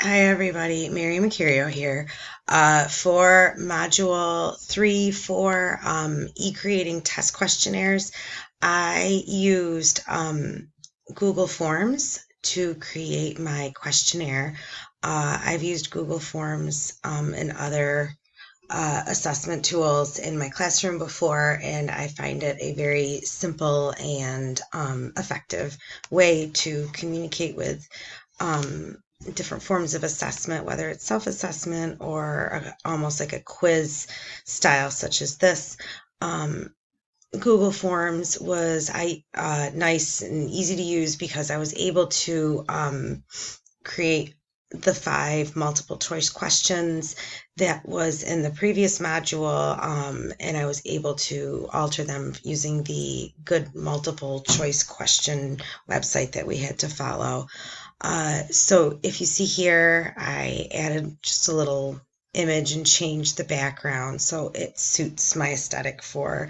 Hi everybody, Mary Mercurio here. For Module 3 for e-creating test questionnaires, I used Google Forms to create my questionnaire. I've used Google Forms and other assessment tools in my classroom before, and I find it a very simple and effective way to communicate with um, different forms of assessment, whether it's self-assessment or almost like a quiz style, such as this. Um, Google Forms was nice and easy to use because I was able to create the 5 multiple choice questions that was in the previous module, and I was able to alter them using the Good Multiple Choice Question website that we had to follow. So if you see here, I added just a little image and changed the background so it suits my aesthetic for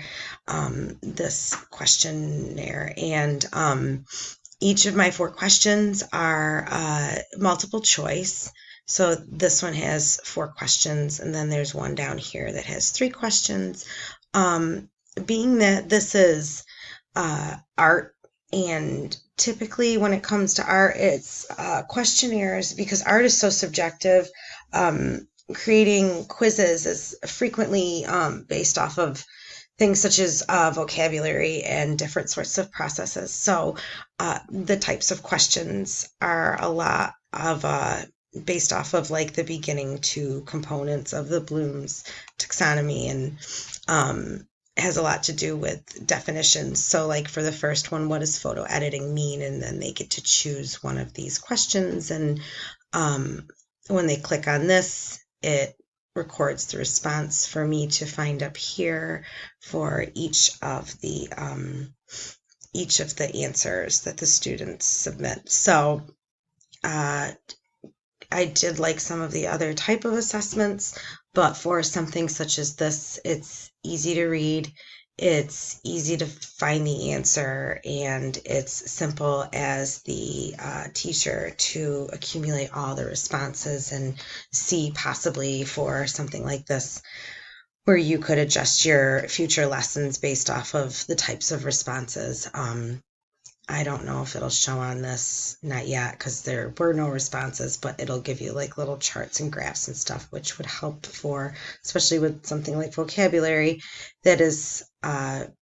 this questionnaire. And each of my 4 questions are multiple choice. So this one has 4 questions, and then there's one down here that has 3 questions. Um, Being that this is art, and typically when it comes to art, it's questionnaires because art is so subjective. Creating quizzes is frequently based off of things such as vocabulary and different sorts of processes. So the types of questions are a lot of based off of like the beginning to components of the Bloom's taxonomy, and has a lot to do with definitions. So like for the first one, what does photo editing mean? And then they get to choose one of these questions. And um, when they click on this, it records the response for me to find up here for each of the answers that the students submit. So uh, I did like some of the other type of assessments, but for something such as this, it's easy to read, it's easy to find the answer, and it's simple as the teacher to accumulate all the responses and see possibly for something like this where you could adjust your future lessons based off of the types of responses. I don't know if it'll show on this, not yet, because there were no responses, but it'll give you like little charts and graphs and stuff, which would help for, especially with something like vocabulary that is, to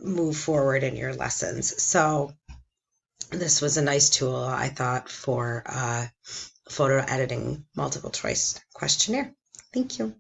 move forward in your lessons. So this was a nice tool, I thought, for photo editing multiple choice questionnaire. Thank you.